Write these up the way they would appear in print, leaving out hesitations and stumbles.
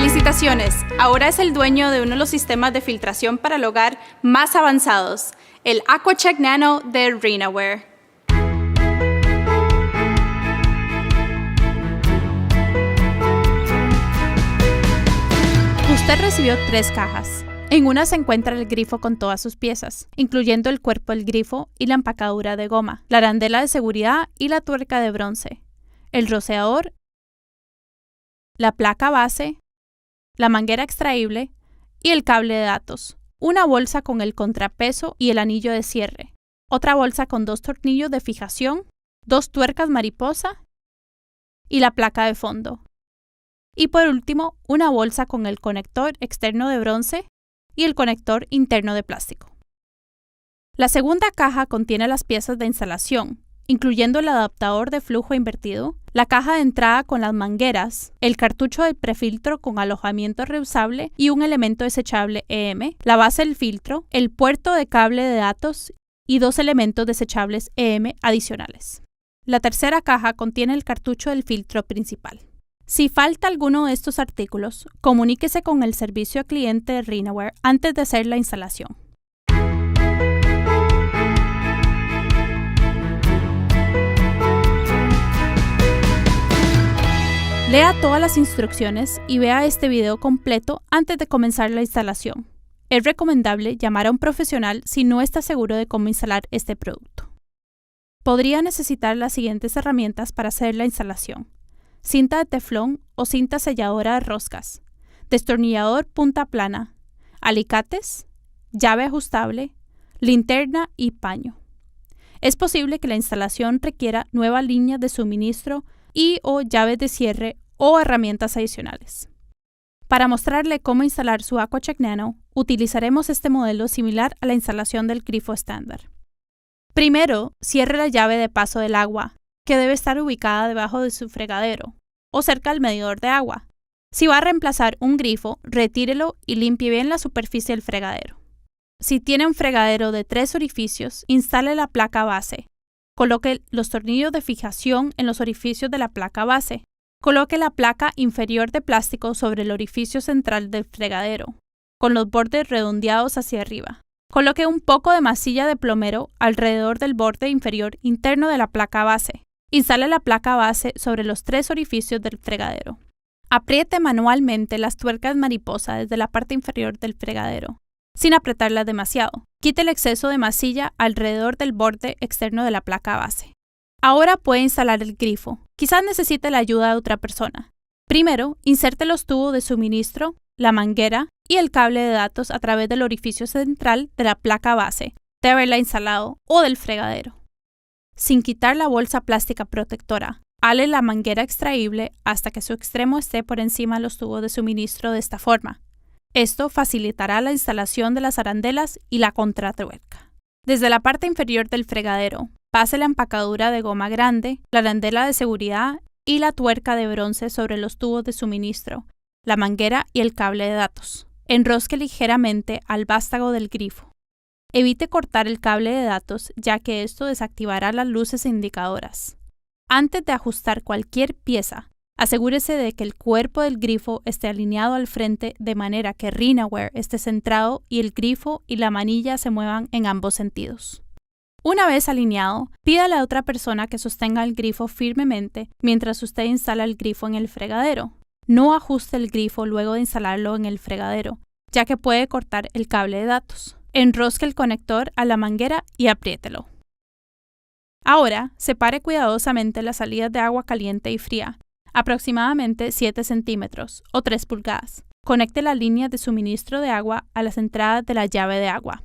¡Felicitaciones! Ahora es el dueño de uno de los sistemas de filtración para el hogar más avanzados, el AquaCheck Nano de Rhenaware. Usted recibió 3 cajas. En una se encuentra el grifo con todas sus piezas, incluyendo el cuerpo del grifo y la empacadura de goma, la arandela de seguridad y la tuerca de bronce, el rociador, la placa base, la manguera extraíble y el cable de datos, una bolsa con el contrapeso y el anillo de cierre, otra bolsa con 2 tornillos de fijación, 2 tuercas mariposa y la placa de fondo. Y por último, una bolsa con el conector externo de bronce y el conector interno de plástico. La segunda caja contiene las piezas de instalación, incluyendo el adaptador de flujo invertido, la caja de entrada con las mangueras, el cartucho del prefiltro con alojamiento reusable y un elemento desechable EM, la base del filtro, el puerto de cable de datos y 2 elementos desechables EM adicionales. La tercera caja contiene el cartucho del filtro principal. Si falta alguno de estos artículos, comuníquese con el servicio al cliente de Rhenaware antes de hacer la instalación. Lea todas las instrucciones y vea este video completo antes de comenzar la instalación. Es recomendable llamar a un profesional si no está seguro de cómo instalar este producto. Podría necesitar las siguientes herramientas para hacer la instalación: cinta de teflón o cinta selladora de roscas, destornillador punta plana, alicates, llave ajustable, linterna y paño. Es posible que la instalación requiera nuevas líneas de suministro y o llaves de cierre o herramientas adicionales. Para mostrarle cómo instalar su AquaCheck Nano, utilizaremos este modelo similar a la instalación del grifo estándar. Primero, cierre la llave de paso del agua, que debe estar ubicada debajo de su fregadero o cerca del medidor de agua. Si va a reemplazar un grifo, retírelo y limpie bien la superficie del fregadero. Si tiene un fregadero de 3 orificios, instale la placa base. Coloque los tornillos de fijación en los orificios de la placa base. Coloque la placa inferior de plástico sobre el orificio central del fregadero, con los bordes redondeados hacia arriba. Coloque un poco de masilla de plomero alrededor del borde inferior interno de la placa base. Instale la placa base sobre los 3 orificios del fregadero. Apriete manualmente las tuercas mariposa desde la parte inferior del fregadero, sin apretarlas demasiado. Quite el exceso de masilla alrededor del borde externo de la placa base. Ahora puede instalar el grifo. Quizás necesite la ayuda de otra persona. Primero, inserte los tubos de suministro, la manguera y el cable de datos a través del orificio central de la placa base de haberla instalado o del fregadero. Sin quitar la bolsa plástica protectora, hale la manguera extraíble hasta que su extremo esté por encima de los tubos de suministro de esta forma. Esto facilitará la instalación de las arandelas y la contratuerca. Desde la parte inferior del fregadero, pase la empacadura de goma grande, la arandela de seguridad y la tuerca de bronce sobre los tubos de suministro, la manguera y el cable de datos. Enrosque ligeramente al vástago del grifo. Evite cortar el cable de datos, ya que esto desactivará las luces indicadoras. Antes de ajustar cualquier pieza, asegúrese de que el cuerpo del grifo esté alineado al frente de manera que Rhenaware esté centrado y el grifo y la manilla se muevan en ambos sentidos. Una vez alineado, pídale a otra persona que sostenga el grifo firmemente mientras usted instala el grifo en el fregadero. No ajuste el grifo luego de instalarlo en el fregadero, ya que puede cortar el cable de datos. Enrosque el conector a la manguera y apriételo. Ahora, separe cuidadosamente las salidas de agua caliente y fría, aproximadamente 7 centímetros o 3 pulgadas. Conecte las líneas de suministro de agua a las entradas de la llave de agua.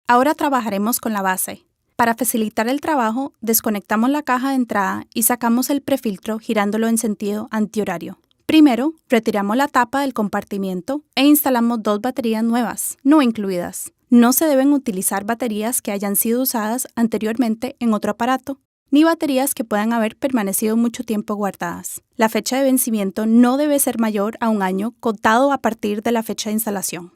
Ahora trabajaremos con la base. Para facilitar el trabajo, desconectamos la caja de entrada y sacamos el prefiltro girándolo en sentido antihorario. Primero, retiramos la tapa del compartimiento e instalamos 2 baterías nuevas, no incluidas. No se deben utilizar baterías que hayan sido usadas anteriormente en otro aparato, ni baterías que puedan haber permanecido mucho tiempo guardadas. La fecha de vencimiento no debe ser mayor a 1 año contado a partir de la fecha de instalación.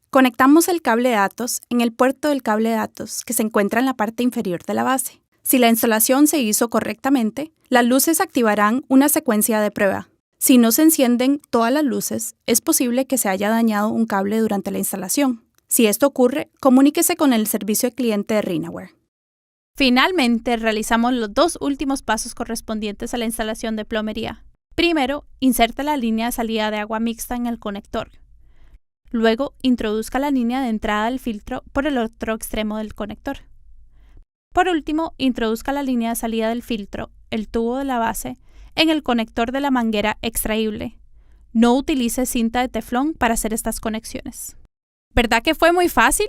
Conectamos el cable de datos en el puerto del cable de datos que se encuentra en la parte inferior de la base. Si la instalación se hizo correctamente, las luces activarán una secuencia de prueba. Si no se encienden todas las luces, es posible que se haya dañado un cable durante la instalación. Si esto ocurre, comuníquese con el servicio de cliente de RenoWare. Finalmente, realizamos los 2 últimos pasos correspondientes a la instalación de plomería. Primero, inserte la línea de salida de agua mixta en el conector. Luego, introduzca la línea de entrada del filtro por el otro extremo del conector. Por último, introduzca la línea de salida del filtro, el tubo de la base, en el conector de la manguera extraíble. No utilice cinta de teflón para hacer estas conexiones. ¿Verdad que fue muy fácil?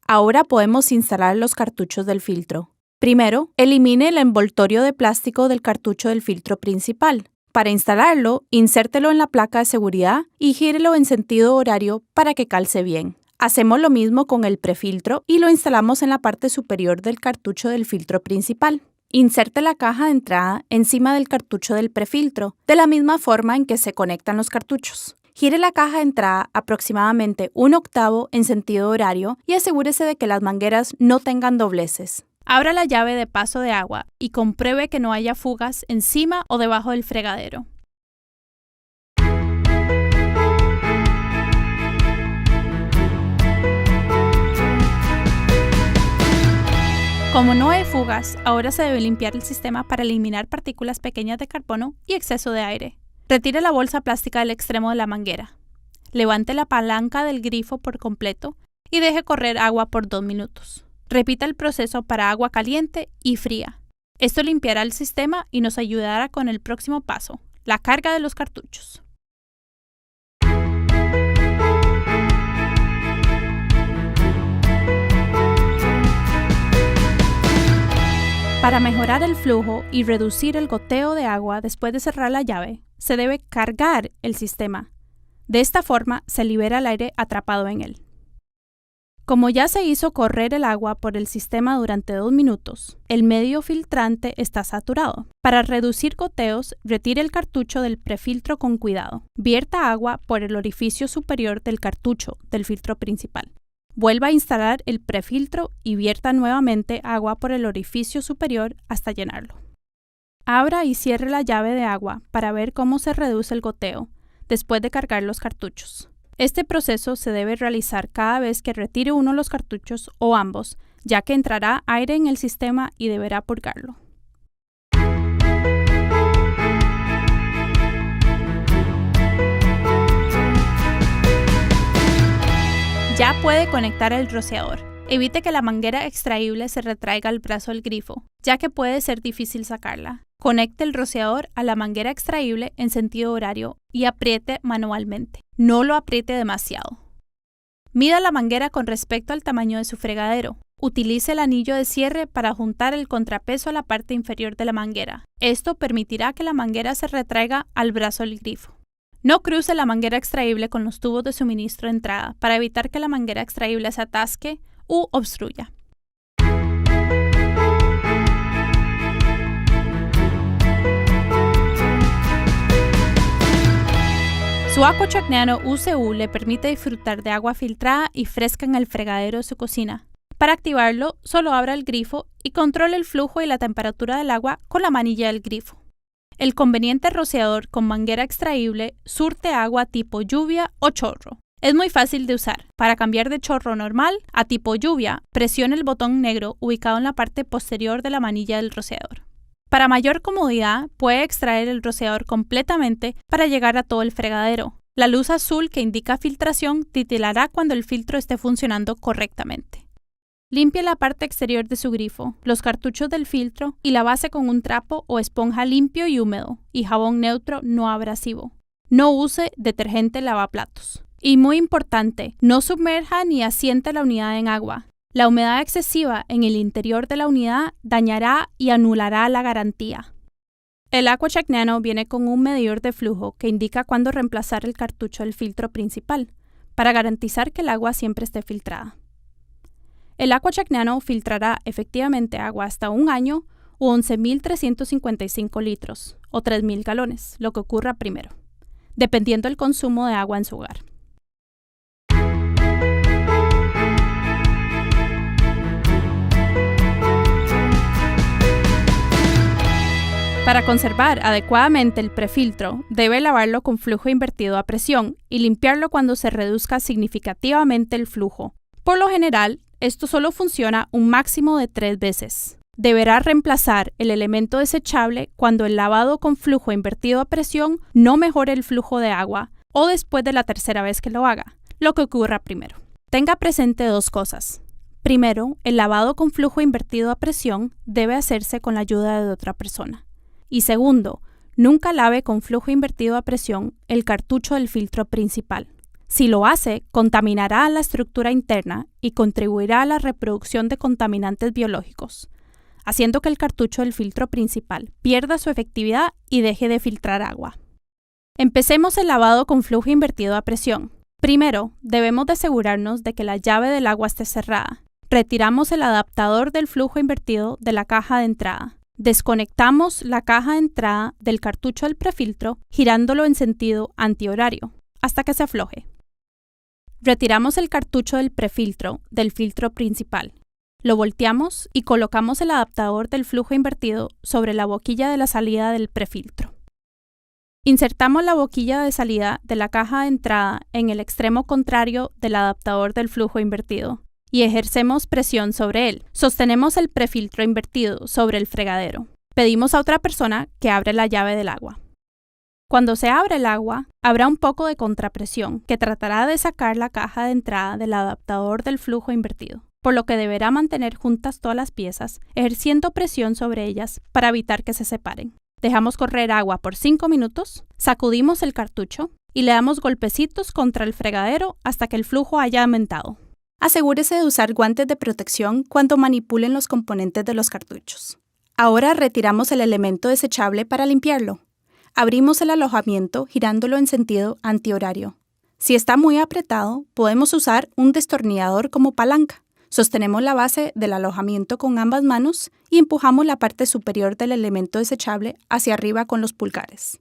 Ahora podemos instalar los cartuchos del filtro. Primero, elimine el envoltorio de plástico del cartucho del filtro principal. Para instalarlo, insértelo en la placa de seguridad y gírelo en sentido horario para que calce bien. Hacemos lo mismo con el prefiltro y lo instalamos en la parte superior del cartucho del filtro principal. Inserte la caja de entrada encima del cartucho del prefiltro, de la misma forma en que se conectan los cartuchos. Gire la caja de entrada aproximadamente 1/8 en sentido horario y asegúrese de que las mangueras no tengan dobleces. Abra la llave de paso de agua y compruebe que no haya fugas encima o debajo del fregadero. Como no hay fugas, ahora se debe limpiar el sistema para eliminar partículas pequeñas de carbono y exceso de aire. Retire la bolsa plástica del extremo de la manguera. Levante la palanca del grifo por completo y deje correr agua por 2 minutos. Repita el proceso para agua caliente y fría. Esto limpiará el sistema y nos ayudará con el próximo paso, la carga de los cartuchos. Para mejorar el flujo y reducir el goteo de agua después de cerrar la llave, se debe cargar el sistema. De esta forma se libera el aire atrapado en él. Como ya se hizo correr el agua por el sistema durante 2 minutos, el medio filtrante está saturado. Para reducir goteos, retire el cartucho del prefiltro con cuidado. Vierta agua por el orificio superior del cartucho del filtro principal. Vuelva a instalar el prefiltro y vierta nuevamente agua por el orificio superior hasta llenarlo. Abra y cierre la llave de agua para ver cómo se reduce el goteo después de cargar los cartuchos. Este proceso se debe realizar cada vez que retire uno de los cartuchos o ambos, ya que entrará aire en el sistema y deberá purgarlo. Ya puede conectar el rociador. Evite que la manguera extraíble se retraiga al brazo del grifo, ya que puede ser difícil sacarla. Conecte el rociador a la manguera extraíble en sentido horario y apriete manualmente. No lo apriete demasiado. Mida la manguera con respecto al tamaño de su fregadero. Utilice el anillo de cierre para juntar el contrapeso a la parte inferior de la manguera. Esto permitirá que la manguera se retraiga al brazo del grifo. No cruce la manguera extraíble con los tubos de suministro de entrada para evitar que la manguera extraíble se atasque u obstruya. Su AquaCheck Nano UCU le permite disfrutar de agua filtrada y fresca en el fregadero de su cocina. Para activarlo, solo abra el grifo y controle el flujo y la temperatura del agua con la manilla del grifo. El conveniente rociador con manguera extraíble surte agua tipo lluvia o chorro. Es muy fácil de usar. Para cambiar de chorro normal a tipo lluvia, presione el botón negro ubicado en la parte posterior de la manilla del rociador. Para mayor comodidad, puede extraer el rociador completamente para llegar a todo el fregadero. La luz azul que indica filtración titilará cuando el filtro esté funcionando correctamente. Limpie la parte exterior de su grifo, los cartuchos del filtro y la base con un trapo o esponja limpio y húmedo y jabón neutro no abrasivo. No use detergente lavaplatos. Y muy importante, no sumerja ni asiente la unidad en agua. La humedad excesiva en el interior de la unidad dañará y anulará la garantía. El AquaCheck Nano viene con un medidor de flujo que indica cuándo reemplazar el cartucho del filtro principal, para garantizar que el agua siempre esté filtrada. El AquaCheck Nano filtrará efectivamente agua hasta 1 año o 11.355 litros o 3.000 galones, lo que ocurra primero, dependiendo del consumo de agua en su hogar. Para conservar adecuadamente el prefiltro, debe lavarlo con flujo invertido a presión y limpiarlo cuando se reduzca significativamente el flujo. Por lo general, esto solo funciona un máximo de 3 veces. Deberá reemplazar el elemento desechable cuando el lavado con flujo invertido a presión no mejore el flujo de agua o después de la tercera vez que lo haga, lo que ocurra primero. Tenga presente 2 cosas. Primero, el lavado con flujo invertido a presión debe hacerse con la ayuda de otra persona. Y segundo, nunca lave con flujo invertido a presión el cartucho del filtro principal. Si lo hace, contaminará a la estructura interna y contribuirá a la reproducción de contaminantes biológicos, haciendo que el cartucho del filtro principal pierda su efectividad y deje de filtrar agua. Empecemos el lavado con flujo invertido a presión. Primero, debemos de asegurarnos de que la llave del agua esté cerrada. Retiramos el adaptador del flujo invertido de la caja de entrada. Desconectamos la caja de entrada del cartucho del prefiltro girándolo en sentido antihorario hasta que se afloje. Retiramos el cartucho del prefiltro del filtro principal. Lo volteamos y colocamos el adaptador del flujo invertido sobre la boquilla de la salida del prefiltro. Insertamos la boquilla de salida de la caja de entrada en el extremo contrario del adaptador del flujo invertido y ejercemos presión sobre él. Sostenemos el prefiltro invertido sobre el fregadero. Pedimos a otra persona que abra la llave del agua. Cuando se abre el agua, habrá un poco de contrapresión que tratará de sacar la caja de entrada del adaptador del flujo invertido, por lo que deberá mantener juntas todas las piezas, ejerciendo presión sobre ellas para evitar que se separen. Dejamos correr agua por 5 minutos, sacudimos el cartucho y le damos golpecitos contra el fregadero hasta que el flujo haya aumentado. Asegúrese de usar guantes de protección cuando manipulen los componentes de los cartuchos. Ahora retiramos el elemento desechable para limpiarlo. Abrimos el alojamiento girándolo en sentido antihorario. Si está muy apretado, podemos usar un destornillador como palanca. Sostenemos la base del alojamiento con ambas manos y empujamos la parte superior del elemento desechable hacia arriba con los pulgares.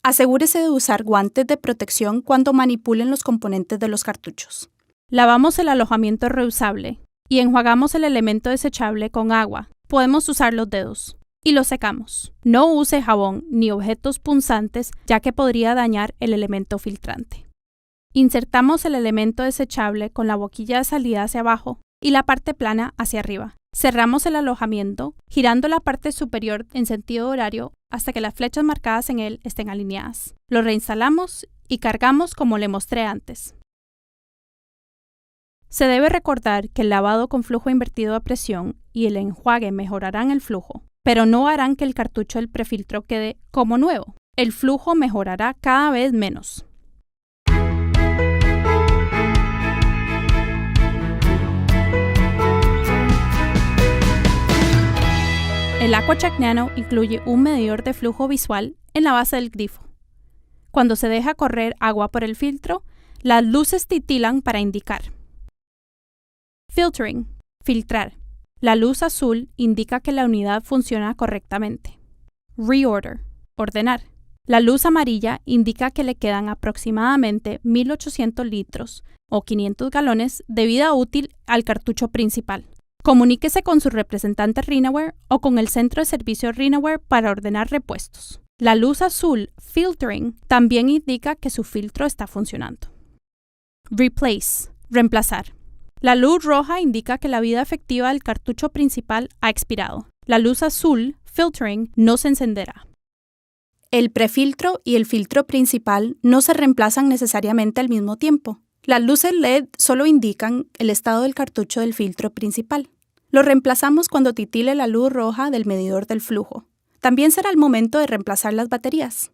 Asegúrese de usar guantes de protección cuando manipulen los componentes de los cartuchos. Lavamos el alojamiento reusable y enjuagamos el elemento desechable con agua. Podemos usar los dedos. Y lo secamos. No use jabón ni objetos punzantes ya que podría dañar el elemento filtrante. Insertamos el elemento desechable con la boquilla de salida hacia abajo y la parte plana hacia arriba. Cerramos el alojamiento, girando la parte superior en sentido horario hasta que las flechas marcadas en él estén alineadas. Lo reinstalamos y cargamos como le mostré antes. Se debe recordar que el lavado con flujo invertido a presión y el enjuague mejorarán el flujo, pero no harán que el cartucho del prefiltro quede como nuevo. El flujo mejorará cada vez menos. El AquaCheck Nano incluye un medidor de flujo visual en la base del grifo. Cuando se deja correr agua por el filtro, las luces titilan para indicar. Filtering, filtrar. La luz azul indica que la unidad funciona correctamente. Reorder, ordenar. La luz amarilla indica que le quedan aproximadamente 1.800 litros o 500 galones de vida útil al cartucho principal. Comuníquese con su representante Rhinaware o con el centro de servicio Rhinaware para ordenar repuestos. La luz azul, filtering, también indica que su filtro está funcionando. Replace, reemplazar. La luz roja indica que la vida efectiva del cartucho principal ha expirado. La luz azul, filtering, no se encenderá. El prefiltro y el filtro principal no se reemplazan necesariamente al mismo tiempo. Las luces LED solo indican el estado del cartucho del filtro principal. Lo reemplazamos cuando titile la luz roja del medidor del flujo. También será el momento de reemplazar las baterías.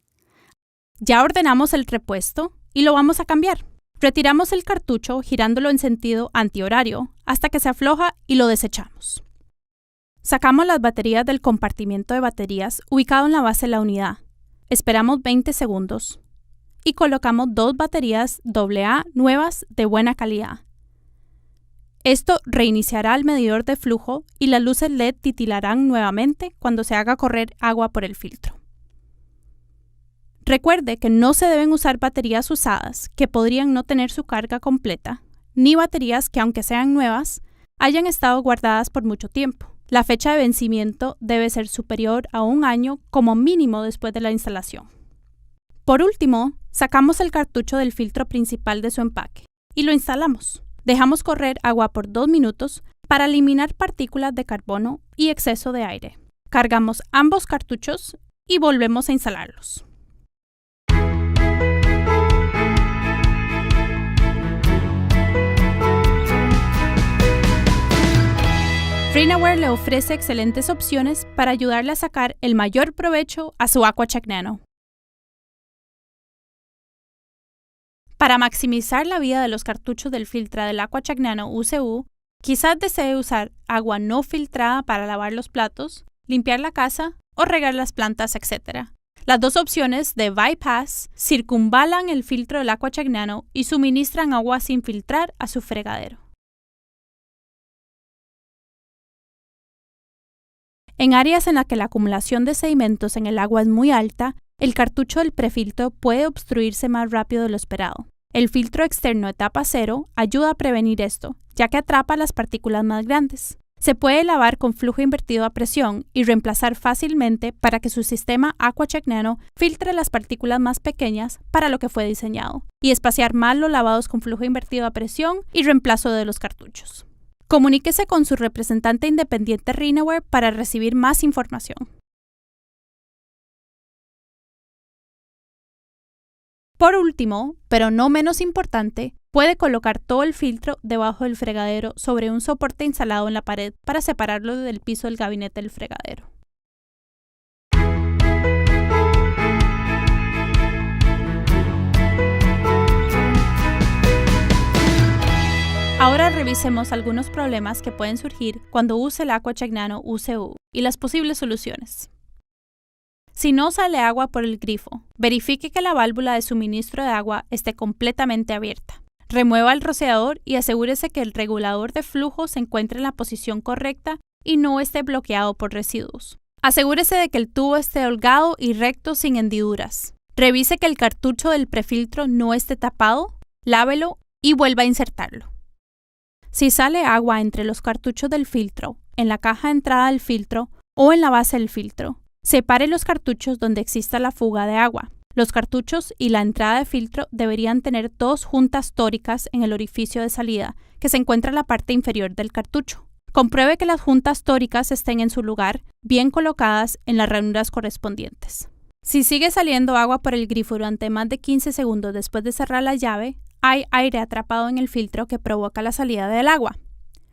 Ya ordenamos el repuesto y lo vamos a cambiar. Retiramos el cartucho girándolo en sentido antihorario hasta que se afloja y lo desechamos. Sacamos las baterías del compartimiento de baterías ubicado en la base de la unidad. Esperamos 20 segundos y colocamos 2 baterías AA nuevas de buena calidad. Esto reiniciará el medidor de flujo y las luces LED titilarán nuevamente cuando se haga correr agua por el filtro. Recuerde que no se deben usar baterías usadas que podrían no tener su carga completa, ni baterías que, aunque sean nuevas, hayan estado guardadas por mucho tiempo. La fecha de vencimiento debe ser superior a 1 año como mínimo después de la instalación. Por último, sacamos el cartucho del filtro principal de su empaque y lo instalamos. Dejamos correr agua por 2 minutos para eliminar partículas de carbono y exceso de aire. Cargamos ambos cartuchos y volvemos a instalarlos. Rhenaware le ofrece excelentes opciones para ayudarle a sacar el mayor provecho a su AquaCheck Nano. Para maximizar la vida de los cartuchos del filtro del AquaCheck Nano UCU, quizás desee usar agua no filtrada para lavar los platos, limpiar la casa o regar las plantas, etc. Las dos opciones de bypass circunvalan el filtro del AquaCheck Nano y suministran agua sin filtrar a su fregadero. En áreas en las que la acumulación de sedimentos en el agua es muy alta, el cartucho del prefiltro puede obstruirse más rápido de lo esperado. El filtro externo etapa 0 ayuda a prevenir esto, ya que atrapa las partículas más grandes. Se puede lavar con flujo invertido a presión y reemplazar fácilmente para que su sistema AquaCheck Nano filtre las partículas más pequeñas para lo que fue diseñado, y espaciar más los lavados con flujo invertido a presión y reemplazo de los cartuchos. Comuníquese con su representante independiente Rhenaware para recibir más información. Por último, pero no menos importante, puede colocar todo el filtro debajo del fregadero sobre un soporte instalado en la pared para separarlo del piso del gabinete del fregadero. Ahora revisemos algunos problemas que pueden surgir cuando use el AquaCheck Nano UCU y las posibles soluciones. Si no sale agua por el grifo, verifique que la válvula de suministro de agua esté completamente abierta. Remueva el rociador y asegúrese que el regulador de flujo se encuentre en la posición correcta y no esté bloqueado por residuos. Asegúrese de que el tubo esté holgado y recto sin hendiduras. Revise que el cartucho del prefiltro no esté tapado, lávelo y vuelva a insertarlo. Si sale agua entre los cartuchos del filtro, en la caja de entrada del filtro o en la base del filtro, separe los cartuchos donde exista la fuga de agua. Los cartuchos y la entrada de filtro deberían tener 2 juntas tóricas en el orificio de salida, que se encuentra en la parte inferior del cartucho. Compruebe que las juntas tóricas estén en su lugar, bien colocadas en las ranuras correspondientes. Si sigue saliendo agua por el grifo durante más de 15 segundos después de cerrar la llave, hay aire atrapado en el filtro que provoca la salida del agua.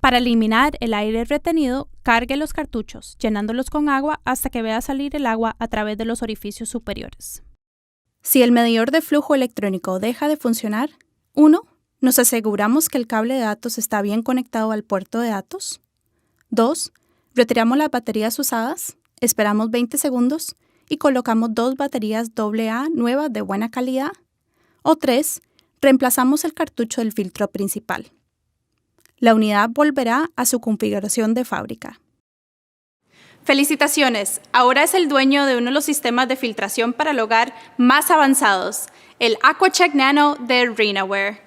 Para eliminar el aire retenido, cargue los cartuchos, llenándolos con agua hasta que vea salir el agua a través de los orificios superiores. Si el medidor de flujo electrónico deja de funcionar, 1. Nos aseguramos que el cable de datos está bien conectado al puerto de datos. 2. Retiramos las baterías usadas, esperamos 20 segundos y colocamos 2 baterías AA nuevas de buena calidad. O 3. Reemplazamos el cartucho del filtro principal. La unidad volverá a su configuración de fábrica. ¡Felicitaciones! Ahora es el dueño de uno de los sistemas de filtración para el hogar más avanzados, el AquaCheck Nano de Rhenaware.